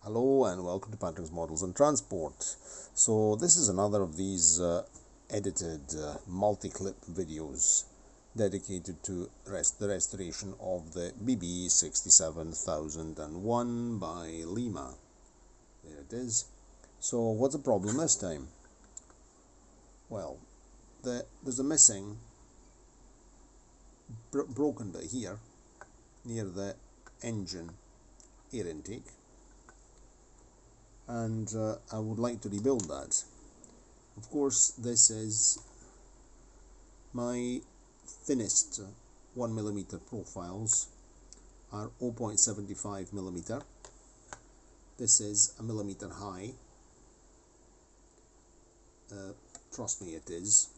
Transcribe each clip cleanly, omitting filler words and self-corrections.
Hello and welcome to Patrick's Models and Transport. So this is another of these edited multi-clip videos dedicated to the restoration of the BB67001 by Lima. There it is. So what's the problem this time? Well, there's a missing broken bit here near the engine air intake, and I would like to rebuild that. Of course, this is my thinnest 1mm profiles are 0.75mm. This is a millimeter high. Trust me, it is.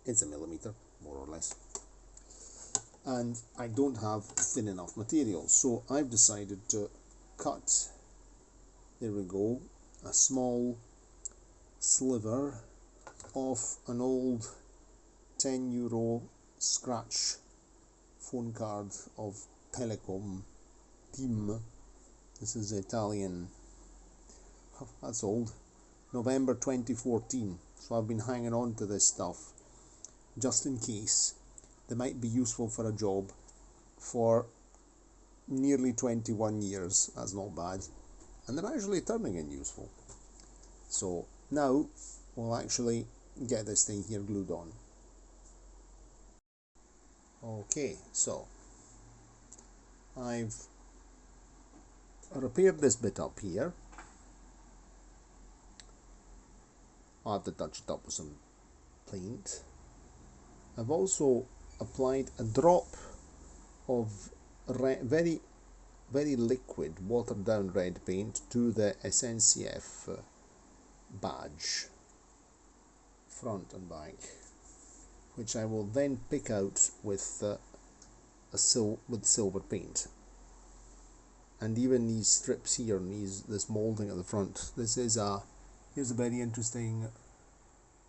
It's a millimeter, more or less. And I don't have thin enough material, so I've decided to cut, there we go, a small sliver of an old €10 scratch phone card of Telecom Team. This is Italian, that's old, November 2014. So I've been hanging on to this stuff just in case they might be useful for a job for nearly 21 years. That's not bad, and they're actually turning in useful. So now we'll actually get this thing here glued on. Okay, so I've repaired this bit up here. I'll have to touch it up with some paint. I've also applied a drop of very liquid watered down red paint to the SNCF badge, front and back, which I will then pick out with silver paint. And even these strips here, and this moulding at the front, here's a very interesting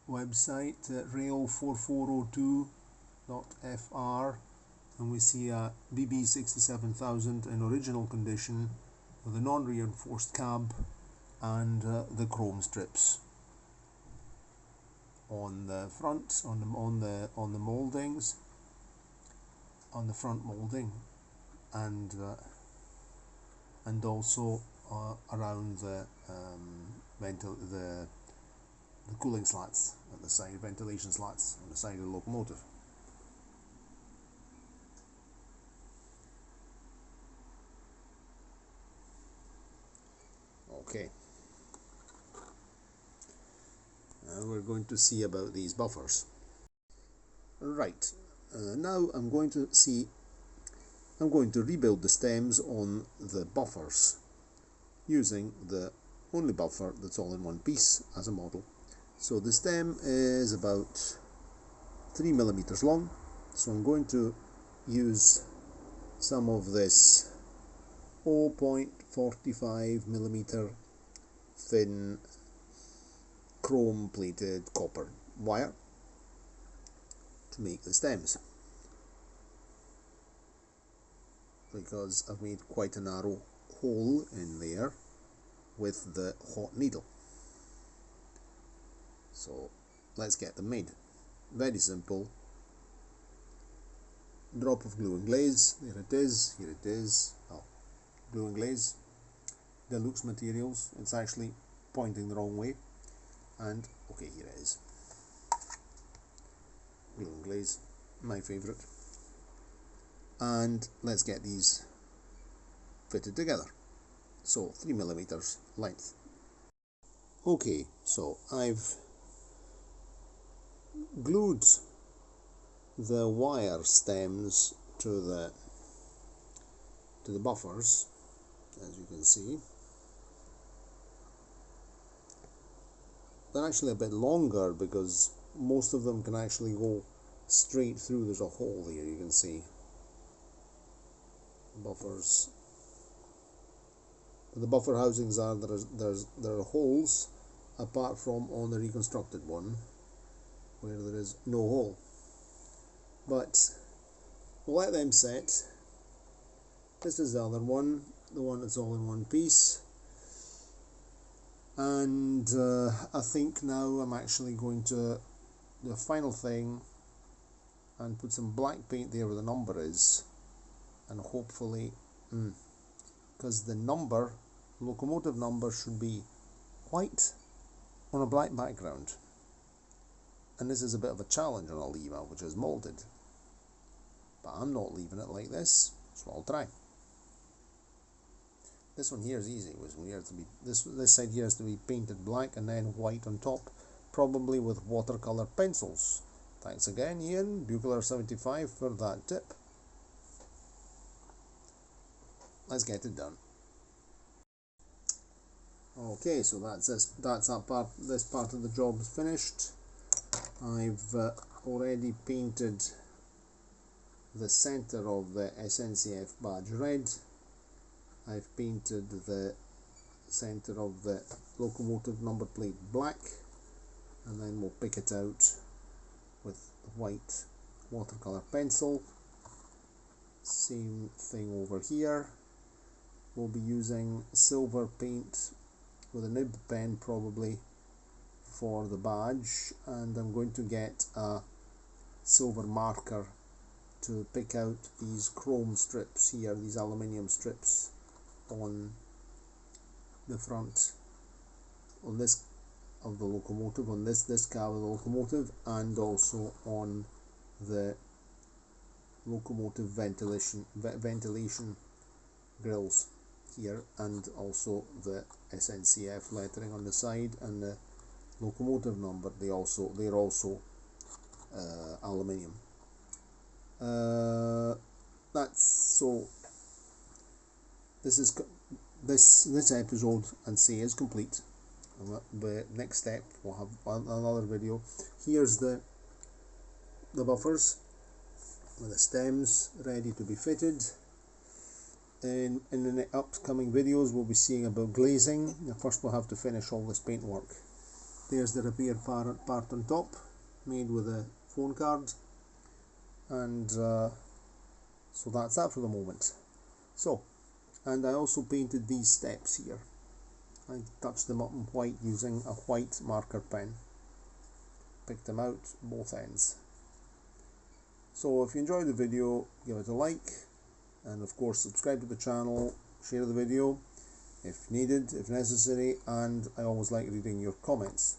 website, rail4402.fr, and we see a BB67000 in original condition with a non-reinforced cab and the chrome strips on the front, on the mouldings, on the front moulding, and also around the cooling slats at the side, ventilation slats on the side of the locomotive. Okay, now we're going to see about these buffers. Right, now I'm going to rebuild the stems on the buffers using the only buffer that's all in one piece as a model. So the stem is about 3mm long, so I'm going to use some of this 0.45mm thin chrome plated copper wire to make the stems, because I've made quite a narrow hole in there with the hot needle. So let's get them made. Very simple. Drop of glue and glaze. There it is. Here it is. Oh, glue and glaze. Deluxe materials. It's actually pointing the wrong way. And okay, here it is. Glue and glaze, my favorite. And let's get these fitted together. So 3mm length. Okay, so I've glued the wire stems to the buffers, as you can see. They're actually a bit longer because most of them can actually go straight through. There's a hole here, you can see. Buffers. The buffer housings are there are holes apart from on the reconstructed one where there is no hole. but we'll let them set. This is the other one, the one that's all in one piece. And I think now I'm actually going to do a final thing and put some black paint there where the number is, and hopefully, because the number, locomotive number, should be white on a black background. And this is a bit of a challenge on a Lima, which is moulded. But I'm not leaving it like this, so I'll try. This one here is easy. This side here has to be painted black and then white on top, probably with watercolor pencils. Thanks again, Ian, Buchler75, for that tip. Let's get it done. Okay, so that's that part. This part of the job is finished. I've already painted the center of the SNCF badge red. I've painted the center of the locomotive number plate black, and then we'll pick it out with white watercolor pencil. Same thing over here. We'll be using silver paint with a nib pen probably for the badge, and I'm going to get a silver marker to pick out these chrome strips here, these aluminium strips on the front, on this of the locomotive, on this cab of the locomotive, and also on the locomotive ventilation grills here, and also the SNCF lettering on the side, and the locomotive number. They're also aluminium. That's so. This episode and say is complete. The next step, we'll have another video. Here's the buffers with the stems ready to be fitted. In the upcoming videos we'll be seeing about glazing. First we'll have to finish all this paint work. There's the repair part on top, made with a phone card, and so that's that for the moment. So, and I also painted these steps here. I touched them up in white using a white marker pen. Picked them out both ends. So if you enjoyed the video, give it a like, and of course subscribe to the channel, share the video if needed, if necessary, and I always like reading your comments.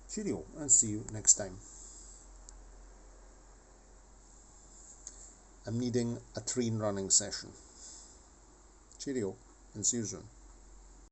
Cheerio, and see you next time. I'm needing a train running session. Cheerio, and see you soon.